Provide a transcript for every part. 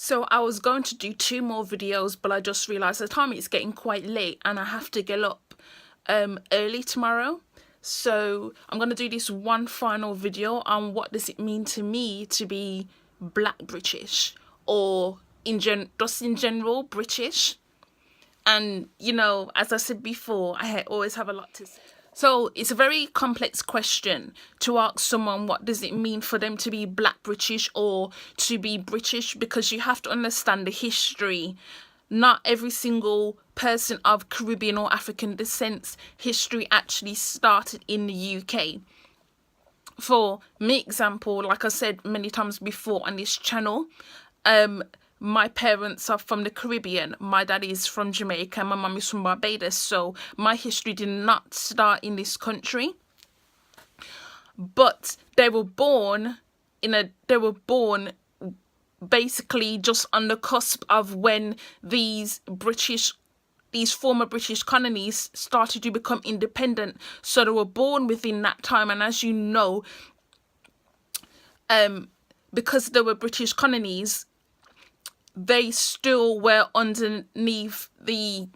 So I was going to do 2 more videos, but I just realised the time it's getting quite late and I have to get up early tomorrow. So I'm going to do this one final video on what does it mean to me to be Black British, or just in general British. And you know, as I said before, I always have a lot to say. So it's a very complex question to ask someone what does it mean for them to be Black British or to be British, because you have to understand the history. Not every single person of Caribbean or African descent history actually started in the UK. For me, example, like I said many times before on this channel, my parents are from the Caribbean. My dad is from Jamaica, my mum is from Barbados. So my history did not start in this country. But they were born basically just on the cusp of when these former British colonies started to become independent. So they were born within that time. And as you know, because they were British colonies, they still were underneath the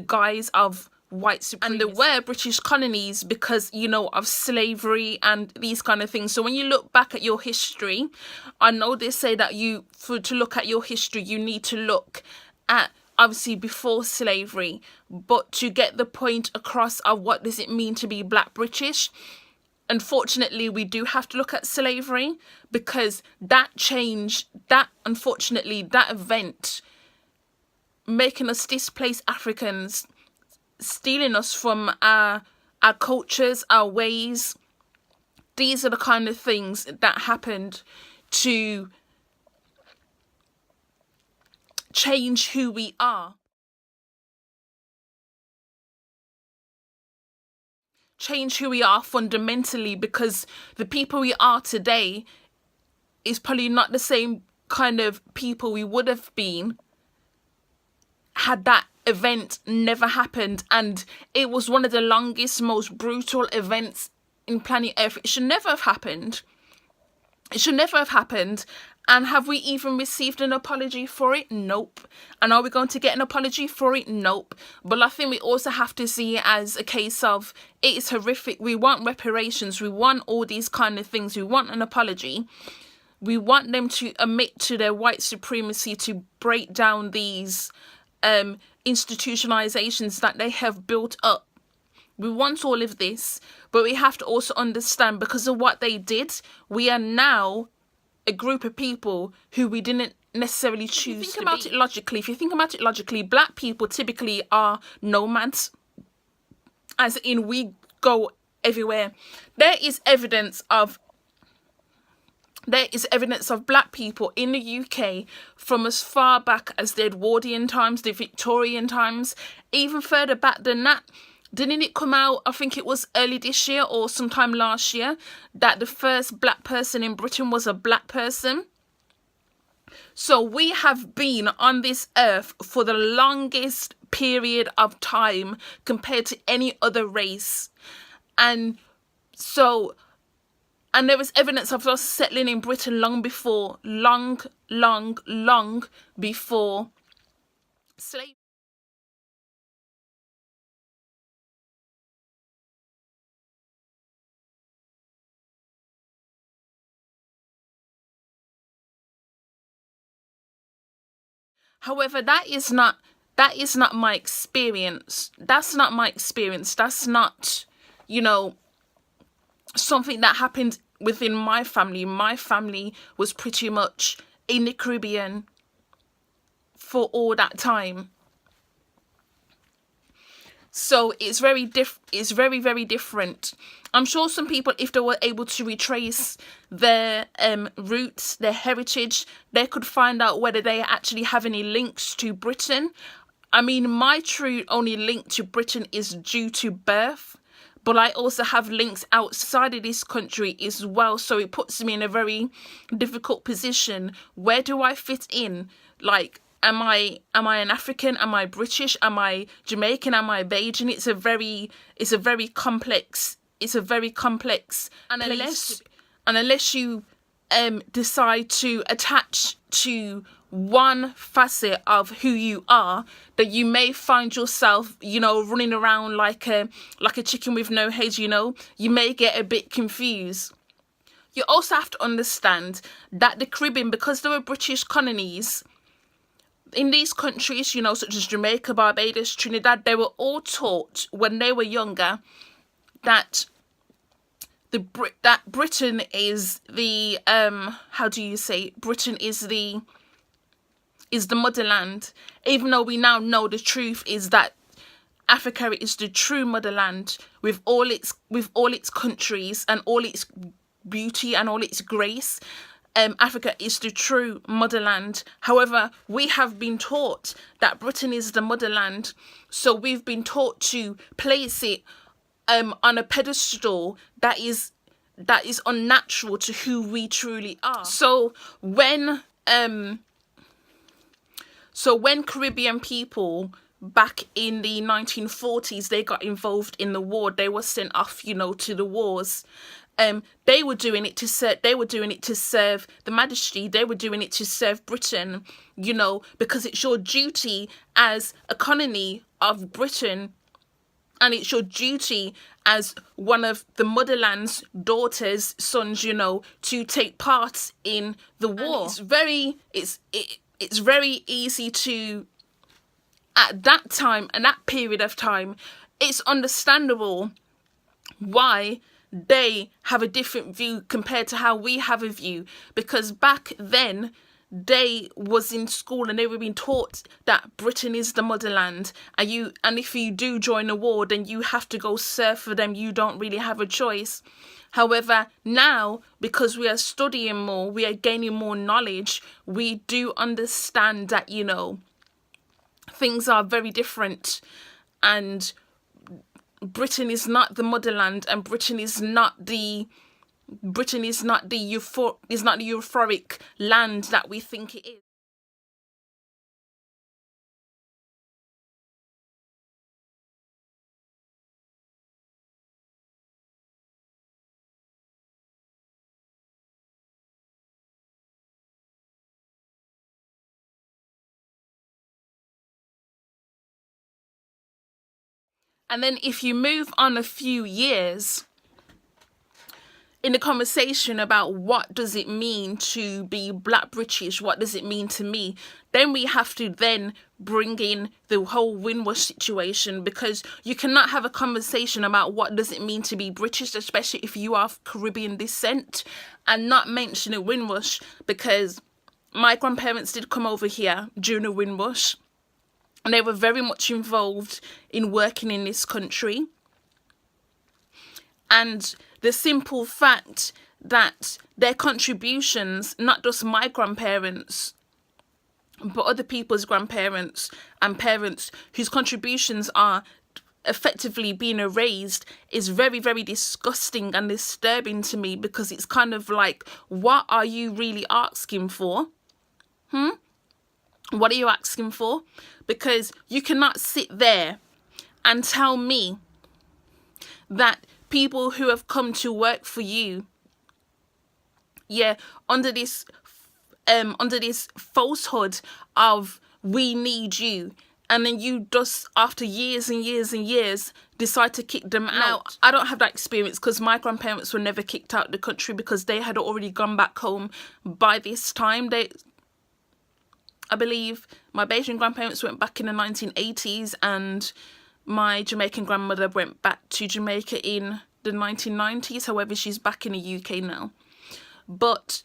guise of white supremacy. And they were British colonies because, you know, of slavery and these kind of things. So when you look back at your history, I know they say that to look at your history, you need to look at obviously before slavery, but to get the point across of what does it mean to be Black British, unfortunately, we do have to look at slavery, because that event making us displaced Africans, stealing us from our cultures, our ways, these are the kind of things that happened to change who we are. Change who we are fundamentally, because the people we are today is probably not the same kind of people we would have been had that event never happened. And it was one of the longest, most brutal events in planet Earth. It should never have happened. It should never have happened. And have we even received an apology for it? Nope. And are we going to get an apology for it? Nope. But I think we also have to see it as a case of, it is horrific. We want reparations. We want all these kind of things. We want an apology. We want them to admit to their white supremacy, to break down these institutionalizations that they have built up. We want all of this, but we have to also understand, because of what they did, we are now a group of people who we didn't necessarily choose to be. If you think about it logically, Black people typically are nomads, as in we go everywhere. There is evidence of Black people in the UK from as far back as the Edwardian times, the Victorian times, even further back than that. Didn't it come out, I think it was early this year or sometime last year, that the first Black person in Britain was a Black person? So we have been on this earth for the longest period of time compared to any other race. And there was evidence of us settling in Britain long before slavery. However, that is not my experience. That's not my experience. That's not, you know, something that happened within my family. My family was pretty much in the Caribbean for all that time. So it's very very different. I'm sure some people, if they were able to retrace their roots, their heritage, they could find out whether they actually have any links to Britain. I mean, my true only link to Britain is due to birth, but I also have links outside of this country as well. So it puts me in a very difficult position. Where do I fit in? Like, am I an African? Am I British? Am I Jamaican? Am I Bajan? It's a very complex. And unless you decide to attach to one facet of who you are, that you may find yourself, you know, running around like a chicken with no head, you know. You may get a bit confused. You also have to understand that the Caribbean, because there were British colonies in these countries, you know, such as Jamaica, Barbados, Trinidad, they were all taught when they were younger that Britain is the how do you say, Britain is the motherland, even though we now know the truth is that Africa is the true motherland, with all its countries and all its beauty and all its grace. Africa is the true motherland. However, we have been taught that Britain is the motherland, so we've been taught to place it on a pedestal that is unnatural to who we truly are. So when Caribbean people back in the 1940s, they got involved in the war, they were sent off, you know, to the wars. They were doing it to serve the Majesty. They were doing it to serve Britain, you know, because it's your duty as a colony of Britain, and it's your duty as one of the motherland's daughters, sons, you know, to take part in the war. And it's very easy to, at that time and that period of time, it's understandable why they have a different view compared to how we have a view, because back then they was in school and they were being taught that Britain is the motherland, and if you do join a war, then you have to go serve for them. You don't really have a choice. However, now, because we are studying more, we are gaining more knowledge, we do understand that, you know, things are very different, and Britain is not the motherland, and Britain is not the euphoric land that we think it is. And then if you move on a few years in the conversation about what does it mean to be Black British, what does it mean to me, then we have to then bring in the whole Windward situation, because you cannot have a conversation about what does it mean to be British, especially if you are of Caribbean descent, and not mention a Windrush, because my grandparents did come over here during the Windrush, and they were very much involved in working in this country. And the simple fact that their contributions, not just my grandparents, but other people's grandparents and parents whose contributions are effectively being erased, is very, very disgusting and disturbing to me, because it's kind of like, what are you really asking for? What are you asking for? Because you cannot sit there and tell me that people who have come to work for you, under this falsehood of we need you, and then you just, after years and years and years, decide to kick them out. I don't have that experience, because my grandparents were never kicked out of the country, because they had already gone back home by this time. I believe my Bayesian grandparents went back in the 1980s, and my Jamaican grandmother went back to Jamaica in the 1990s. However, she's back in the UK now. But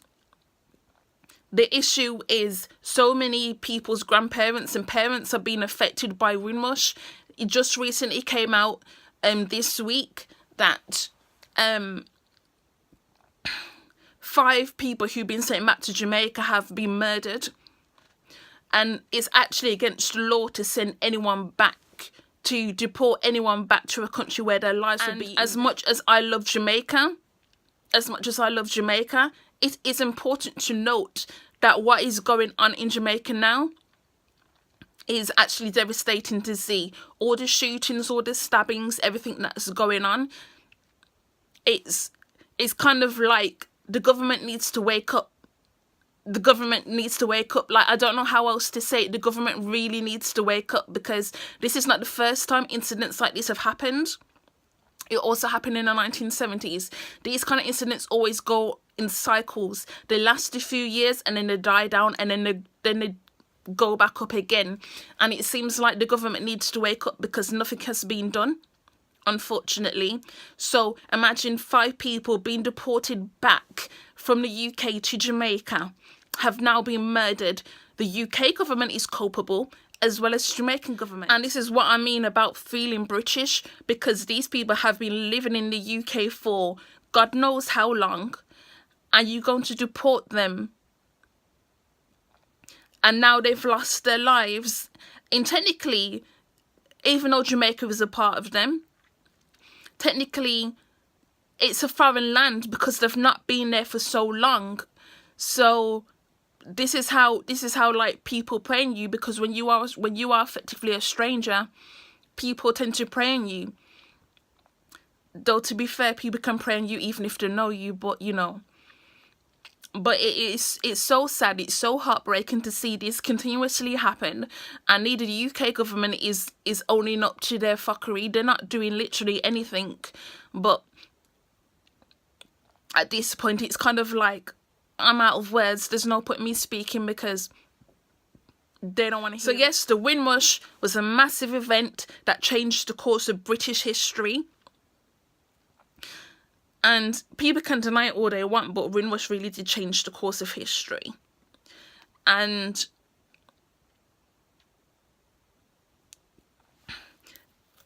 the issue is, so many people's grandparents and parents are being affected by Windrush. It just recently came out this week that 5 people who've been sent back to Jamaica have been murdered. And it's actually against the law to send anyone back, to deport anyone back to a country where their lives will be. As much as I love Jamaica, it is important to note that what is going on in Jamaica now is actually devastating to see. All the shootings, all the stabbings, everything that's going on. It's kind of like the government needs to wake up. the government needs to wake up. Like, I don't know how else to say it. The government really needs to wake up, because this is not the first time incidents like this have happened. It also happened in the 1970s. These kind of incidents always go in cycles. They last a few years and then they die down, and then they go back up again. And it seems like the government needs to wake up, because nothing has been done, unfortunately. So imagine 5 people being deported back from the UK to Jamaica have now been murdered. The UK government is culpable, as well as Jamaican government. And this is what I mean about feeling British, because these people have been living in the UK for God knows how long, and you're going to deport them, and now they've lost their lives. And technically, even though Jamaica is a part of them, technically it's a foreign land, because they've not been there for so long. So this is how like people prey on you, because when you are effectively a stranger, people tend to prey on you. Though, to be fair, people can prey on you even if they know you, but you know. But it's so sad, it's so heartbreaking to see this continuously happen, and neither the UK government is owning up to their fuckery. They're not doing literally anything. But at this point, it's kind of like, I'm out of words. There's no point in me speaking, because they don't want to hear. So yes, the Windrush was a massive event that changed the course of British history. And people can deny it all they want, but Windward really did change the course of history. And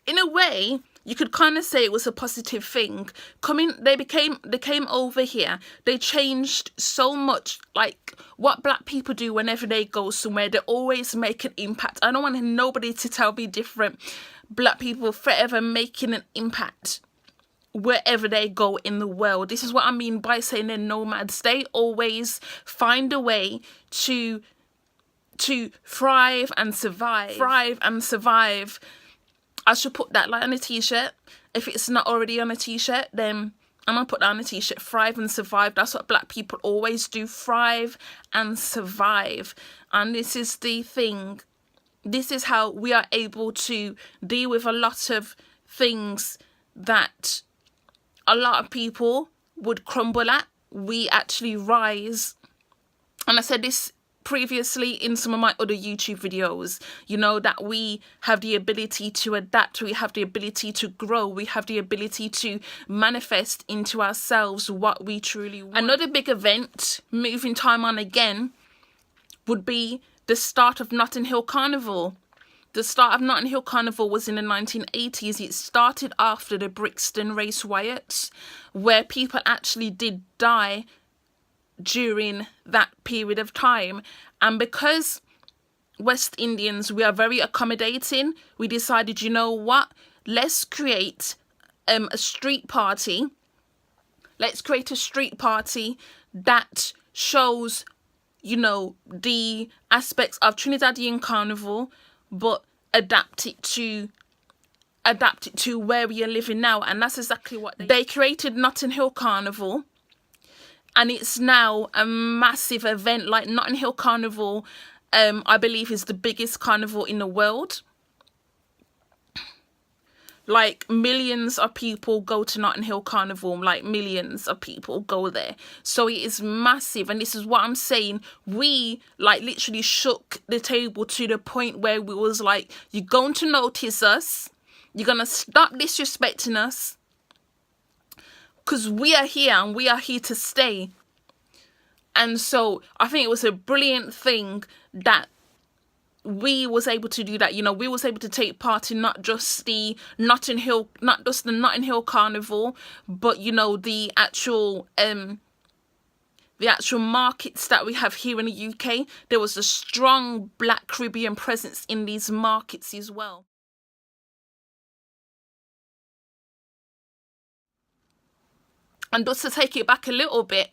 in a way, you could kind of say it was a positive thing. They came over here. They changed so much. Like, what black people do whenever they go somewhere, they always make an impact. I don't want nobody to tell me different. Black people forever making an impact wherever they go in the world. This is what I mean by saying they're nomads. They always find a way to thrive and survive. I should put that like on a t-shirt. If it's not already on a t-shirt, then I'm gonna put that on a t-shirt. Thrive and survive. That's what black people always do. Thrive and survive. And this is the thing. This is how we are able to deal with a lot of things that a lot of people would crumble at. We actually rise. And I said this previously in some of my other YouTube videos, you know, that we have the ability to adapt, we have the ability to grow, we have the ability to manifest into ourselves what we truly want. Another big event, moving time on again, would be the start of Notting Hill Carnival. The start of Notting Hill Carnival was in the 1980s. It started after the Brixton Race riots, where people actually did die during that period of time. And because West Indians, we are very accommodating, we decided, you know what, let's create a street party. Let's create a street party that shows, you know, the aspects of Trinidadian Carnival, but adapt it to where we are living now. And that's exactly what they created. Notting Hill Carnival, and it's now a massive event. Like, Notting Hill Carnival, I believe, is the biggest carnival in the world. Like, millions of people go to Notting Hill Carnival. Like, millions of people go there. So it is massive. And this is what I'm saying. We, like, literally shook the table to the point where we was like, you're going to notice us. You're going to stop disrespecting us. Because we are here, and we are here to stay. And so I think it was a brilliant thing that we was able to do that. You know, we was able to take part in not just the Notting Hill Carnival, but, you know, the actual markets that we have here in the UK. There was a strong Black Caribbean presence in these markets as well. And just to take it back a little bit,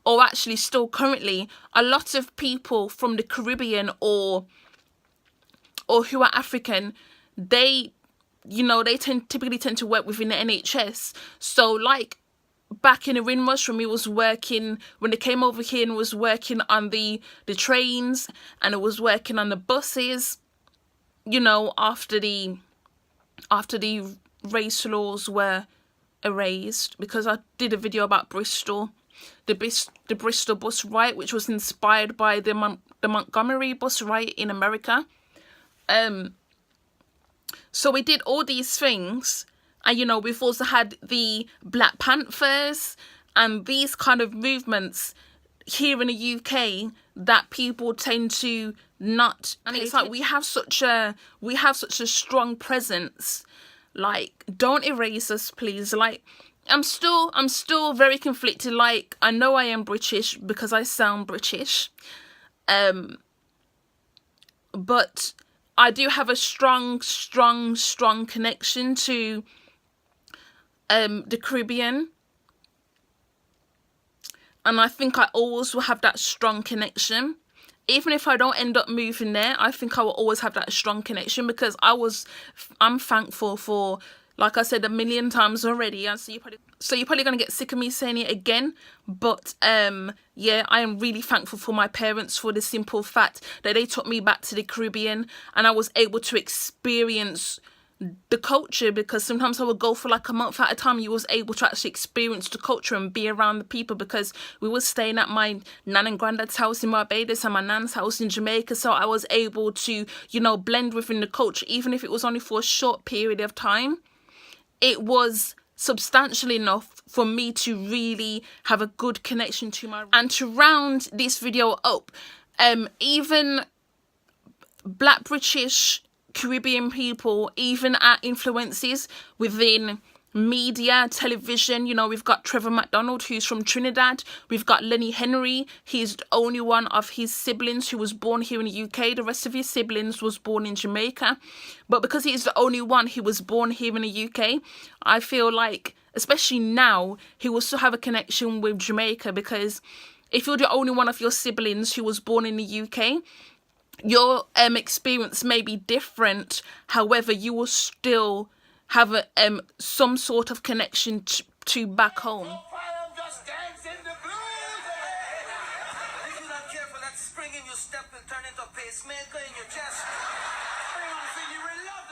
or actually still currently, a lot of people from the Caribbean or who are African, they, you know, they typically tend to work within the NHS. So, like, back in the Windward when they came over here and was working on the trains, and it was working on the buses, you know, after the race laws were erased, because I did a video about Bristol, the Bristol bus riot, which was inspired by the Montgomery bus riot in America. So we did all these things, and you know, we've also had the Black Panthers and these kind of movements here in the UK that people tend to not, and it's like we have such a strong presence. Like, don't erase us, please. Like, I'm still very conflicted. Like, I know I am British because I sound British, but I do have a strong connection to the Caribbean, and I think I always will have that strong connection. Even if I don't end up moving there, I think I will always have that strong connection, because I'm thankful for, like I said a million times already, so you're probably gonna get sick of me saying it again, but yeah, I am really thankful for my parents, for the simple fact that they took me back to the Caribbean and I was able to experience the culture, because sometimes I would go for like a month at a time. You was able to actually experience the culture and be around the people, because we were staying at my nan and granddad's house in Barbados and my nan's house in Jamaica, so I was able to, you know, blend within the culture, even if it was only for a short period of time. It was substantial enough for me to really have a good connection to my, and to round this video up, even Black British Caribbean people, even our influences within media, television, you know, we've got Trevor McDonald, who's from Trinidad. We've got Lenny Henry. He's the only one of his siblings who was born here in the UK. The rest of his siblings was born in Jamaica, but because he's the only one who was born here in the UK, I feel like, especially now, he will still have a connection with Jamaica, because if you're the only one of your siblings who was born in the UK, your experience may be different. However, you will still have a some sort of connection to back home.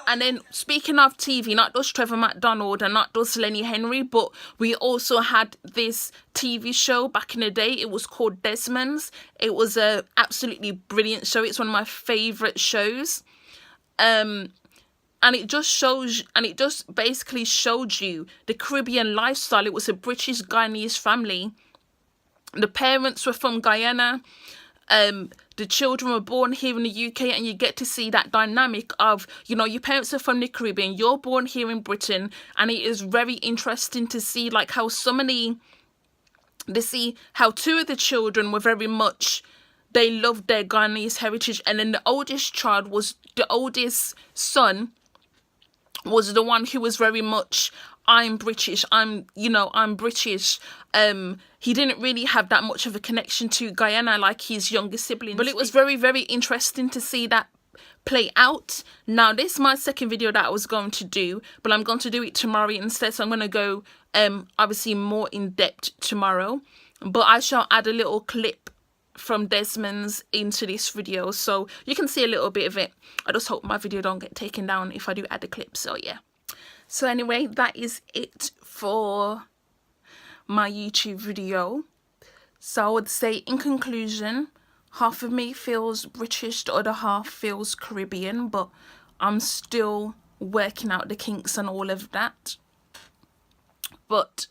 And then, speaking of TV, not just Trevor McDonald and not just Lenny Henry, but we also had this TV show back in the day. It was called Desmond's. It was a absolutely brilliant show. It's one of my favourite shows. And it just basically showed you the Caribbean lifestyle. It was a British Guyanese family. The parents were from Guyana. The children were born here in the UK, and you get to see that dynamic of, you know, your parents are from the Caribbean, you're born here in Britain, and it is very interesting to see like how how two of the children were very much, they loved their Guyanese heritage, and then the oldest son was the one who was very much, I'm British, I'm British. He didn't really have that much of a connection to Guyana like his younger siblings. But it was very, very interesting to see that play out. Now, this is my second video that I was going to do, but I'm going to do it tomorrow instead. So I'm going to go, obviously, more in depth tomorrow. But I shall add a little clip from Desmond's into this video, so you can see a little bit of it. I just hope my video don't get taken down if I do add the clip. So yeah. So anyway, that is it for my YouTube video. So I would say, in conclusion, half of me feels British, the other half feels Caribbean, but I'm still working out the kinks and all of that. But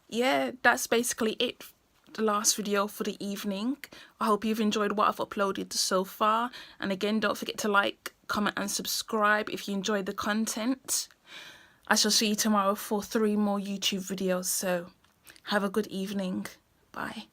yeah, that's basically it, the last video for the evening. I hope you've enjoyed what I've uploaded so far, and again, don't forget to like, comment and subscribe if you enjoyed the content. I shall see you tomorrow for 3 more YouTube videos, so have a good evening. Bye.